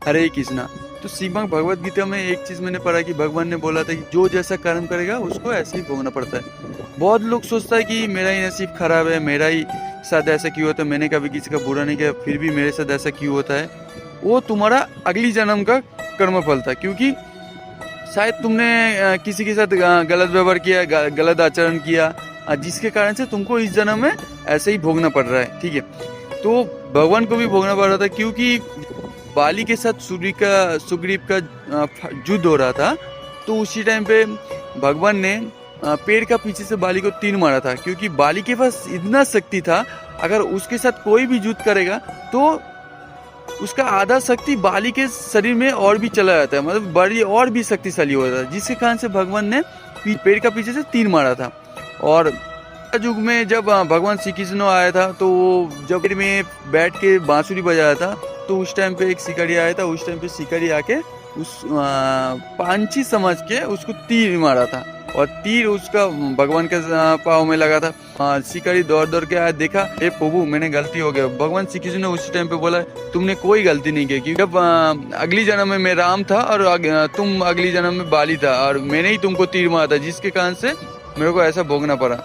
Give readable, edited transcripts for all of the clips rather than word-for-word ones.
हरे कृष्णा। तो श्रीमद् भगवत गीता में एक चीज मैंने पढ़ा कि भगवान ने बोला था कि जो जैसा कर्म करेगा उसको ऐसे ही भोगना पड़ता है। बहुत लोग सोचता है कि मेरा ही नसीब खराब है, मेरा ही साथ ऐसा क्यों होता है, मैंने कभी किसी का बुरा नहीं किया फिर भी मेरे साथ ऐसा क्यों होता है। वो तुम्हारा अगली जन्म का कर्म फल था, क्योंकि शायद तुमने किसी के साथ गलत व्यवहार किया, गलत आचरण किया, जिसके कारण से तुमको इस जन्म में ऐसे ही भोगना पड़ रहा है। ठीक है, तो भगवान को भी भोगना पड़ रहा था, क्योंकि बाली के साथ सुग्रीव का युद्ध हो रहा था। तो उसी टाइम पे भगवान ने पेड़ का पीछे से बाली को तीर मारा था, क्योंकि बाली के पास इतना शक्ति था, अगर उसके साथ कोई भी युद्ध करेगा तो उसका आधा शक्ति बाली के शरीर में और भी चला जाता है, मतलब बड़ी और भी शक्तिशाली होता है, जिसके कारण से भगवान ने पेड़ का पीछे से तीर मारा था। और युग में जब भगवान श्री कृष्ण आया था, तो जब पेड़ में बैठ के बांसुरी बजाया था, तो उस टाइम पे एक शिकारी आया था। उस टाइम पे शिकारी आके उस पांची समझ के उसको तीर मारा था, और तीर उसका भगवान के पाँव में लगा था। शिकारी दौड़ दौड़ के आया, देखा हे प्रभु मैंने गलती हो गया। भगवान श्री कृष्ण ने उसी टाइम पे बोला तुमने कोई गलती नहीं की, जब अगली जन्म में मैं राम था और तुम अगली जन्म में बाली था, और मैंने ही तुमको तीर मारा था, जिसके कारण से मेरे को ऐसा भोगना पड़ा।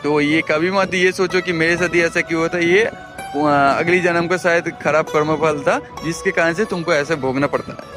तो ये कभी मत ये सोचो कि मेरे साथ ही ऐसा क्यों होता है, ये अगली जन्म का शायद खराब कर्मफल था, जिसके कारण से तुमको ऐसे भोगना पड़ता है।